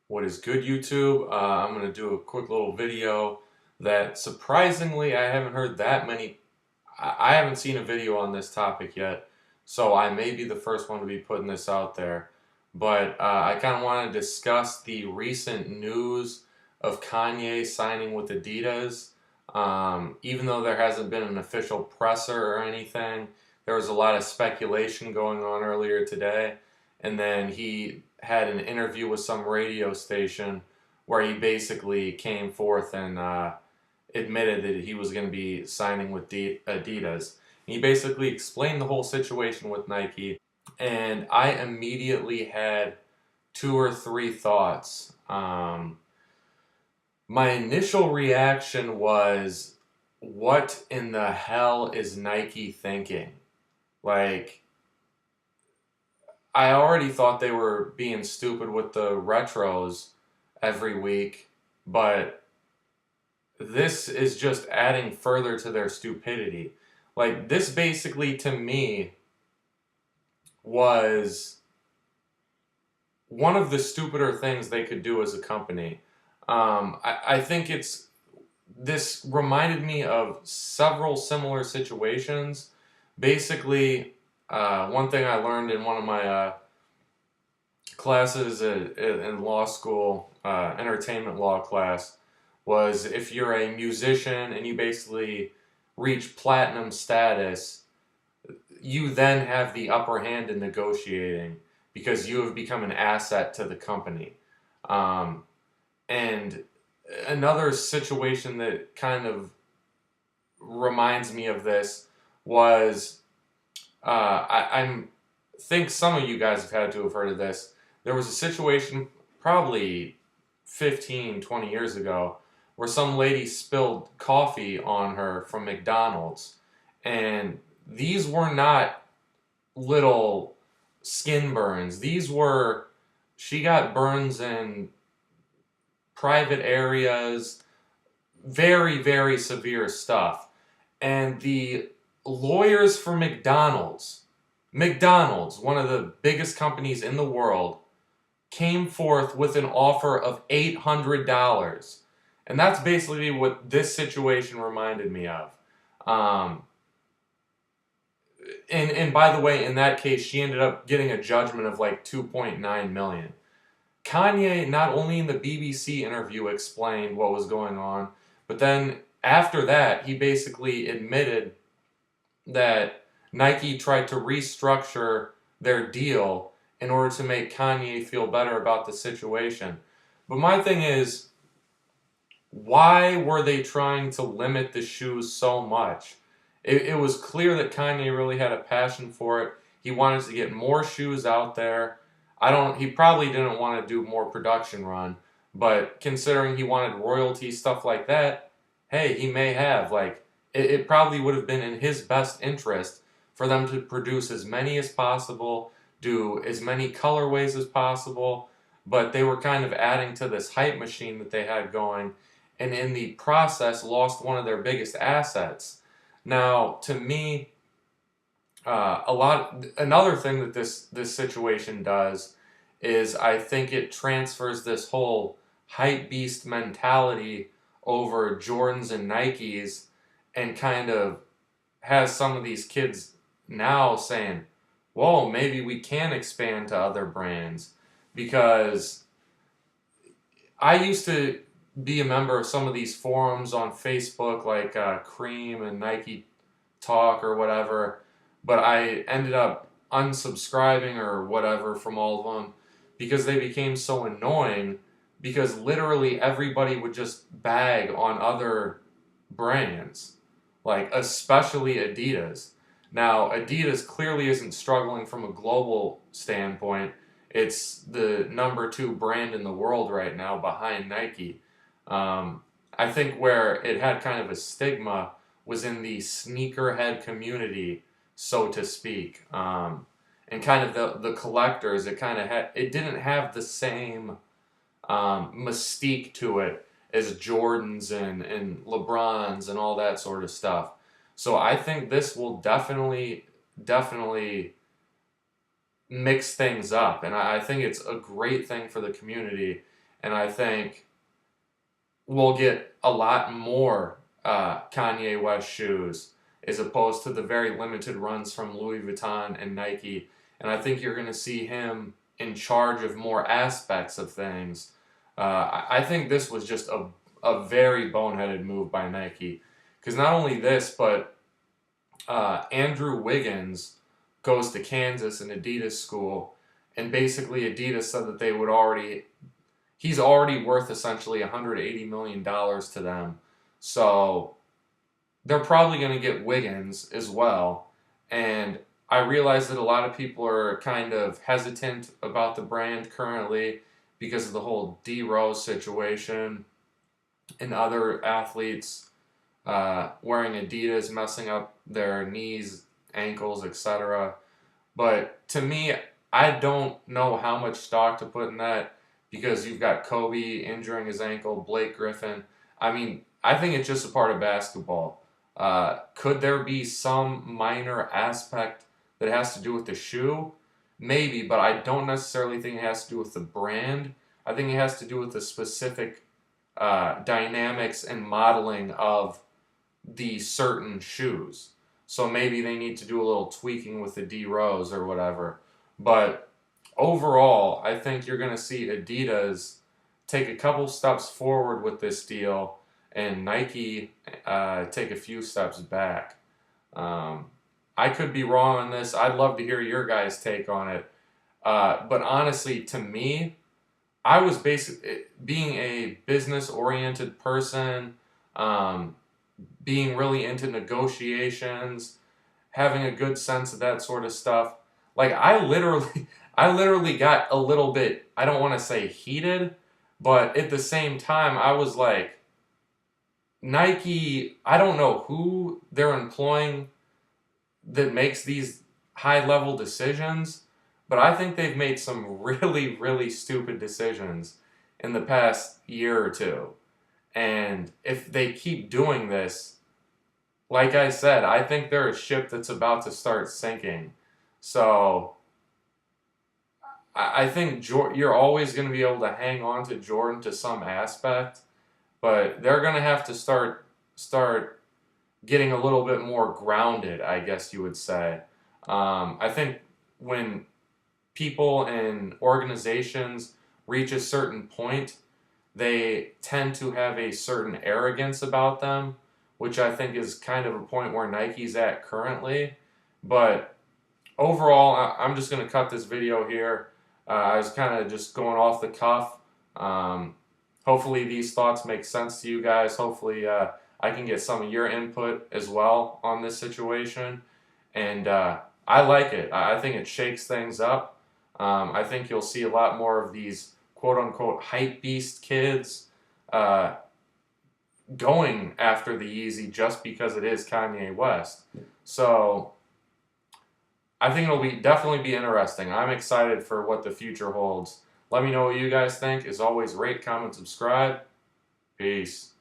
What is good, YouTube? I'm going to do a quick little video that surprisingly I haven't heard that many. I haven't seen a video on this topic yet, so I may be the first one to be putting this out there. But I kind of want to discuss the recent news of Kanye signing with Adidas. Even though there hasn't been an official presser or anything, there was a lot of speculation going on earlier today. And then he had an interview with some radio station where he basically came forth and admitted that he was going to be signing with Adidas. He basically explained the whole situation with Nike, and I immediately had two or three thoughts. My initial reaction was, what in the hell is Nike thinking? Like, I already thought they were being stupid with the retros every week, but this is just adding further to their stupidity. Like, this basically, to me, was one of the stupider things they could do as a company. I think this reminded me of several similar situations. Basically, one thing I learned in one of my classes in law school, entertainment law class, was if you're a musician and you basically reach platinum status, you then have the upper hand in negotiating because you have become an asset to the company. Um, and another situation that kind of reminds me of this was I'm think some of you guys have had to have heard of this. There was a situation probably 15, 20 years ago where some lady spilled coffee on her from McDonald's. And these were not little skin burns. She got burns in private areas, very, very severe stuff. And the lawyers for McDonald's, one of the biggest companies in the world, came forth with an offer of $800. And that's basically what this situation reminded me of. Um, and by the way, in that case, she ended up getting a judgment of like 2.9 million. Kanye, not only in the BBC interview, explained what was going on, but then after that, he basically admitted that Nike tried to restructure their deal in order to make Kanye feel better about the situation. But my thing is, why were they trying to limit the shoes so much? It was clear that Kanye really had a passion for it. He wanted to get more shoes out there. He probably didn't want to do more production run, but considering he wanted royalty, stuff like that, hey, he may have. Like, it probably would have been in his best interest for them to produce as many as possible, do as many colorways as possible, but they were kind of adding to this hype machine that they had going, and in the process lost one of their biggest assets. Now, to me, another thing that this situation does is I think it transfers this whole hype beast mentality over Jordans and Nikes, and kind of has some of these kids now saying, whoa, maybe we can expand to other brands. Because I used to be a member of some of these forums on Facebook, like Cream and Nike Talk or whatever, but I ended up unsubscribing or whatever from all of them because they became so annoying, because literally everybody would just bag on other brands, like especially Adidas. Now, Adidas clearly isn't struggling from a global standpoint. It's the number two brand in the world right now behind Nike. I think where it had kind of a stigma was in the sneakerhead community, so to speak. And kind of the collectors, it didn't have the same mystique to it as Jordans and LeBrons and all that sort of stuff. So I think this will definitely mix things up, and I think it's a great thing for the community. and I think we'll get a lot more Kanye West shoes as opposed to the very limited runs from Louis Vuitton and Nike. And I think you're going to see him in charge of more aspects of things. I think this was just a very boneheaded move by Nike. Because not only this, but Andrew Wiggins goes to Kansas, an Adidas school, and basically Adidas said that he's already worth essentially $180 million to them. So they're probably going to get Wiggins as well. And I realize that a lot of people are kind of hesitant about the brand currently because of the whole D Rose situation and other athletes wearing Adidas, messing up their knees, ankles, etc. But to me, I don't know how much stock to put in that because you've got Kobe injuring his ankle, Blake Griffin. I mean, I think it's just a part of basketball. Could there be some minor aspect that has to do with the shoe? Maybe, but I don't necessarily think it has to do with the brand. I think it has to do with the specific dynamics and modeling of the certain shoes. So maybe they need to do a little tweaking with the D Rose or whatever. But overall, I think you're going to see Adidas take a couple steps forward with this deal and Nike take a few steps back. I could be wrong on this. I'd love to hear your guys' take on it. But honestly, to me, I was basically being a business-oriented person, being really into negotiations, having a good sense of that sort of stuff. Like I literally got a little bit, I don't want to say heated, but at the same time, I was like, Nike, I don't know who they're employing that makes these high-level decisions, but I think they've made some really, really stupid decisions in the past year or two. And if they keep doing this, like I said, I think they're a ship that's about to start sinking. So I think you're always going to be able to hang on to Jordan to some aspect, but they're going to have to start getting a little bit more grounded, I guess you would say. I think when people and organizations reach a certain point, they tend to have a certain arrogance about them, which I think is kind of a point where Nike's at currently. But overall, I'm just going to cut this video here. I was kind of just going off the cuff. Hopefully these thoughts make sense to you guys. Hopefully I can get some of your input as well on this situation. And I like it. I think it shakes things up. I think you'll see a lot more of these quote-unquote hype beast kids going after the Yeezy just because it is Kanye West. So I think it'll definitely be interesting. I'm excited for what the future holds. Let me know what you guys think. As always, rate, comment, subscribe. Peace.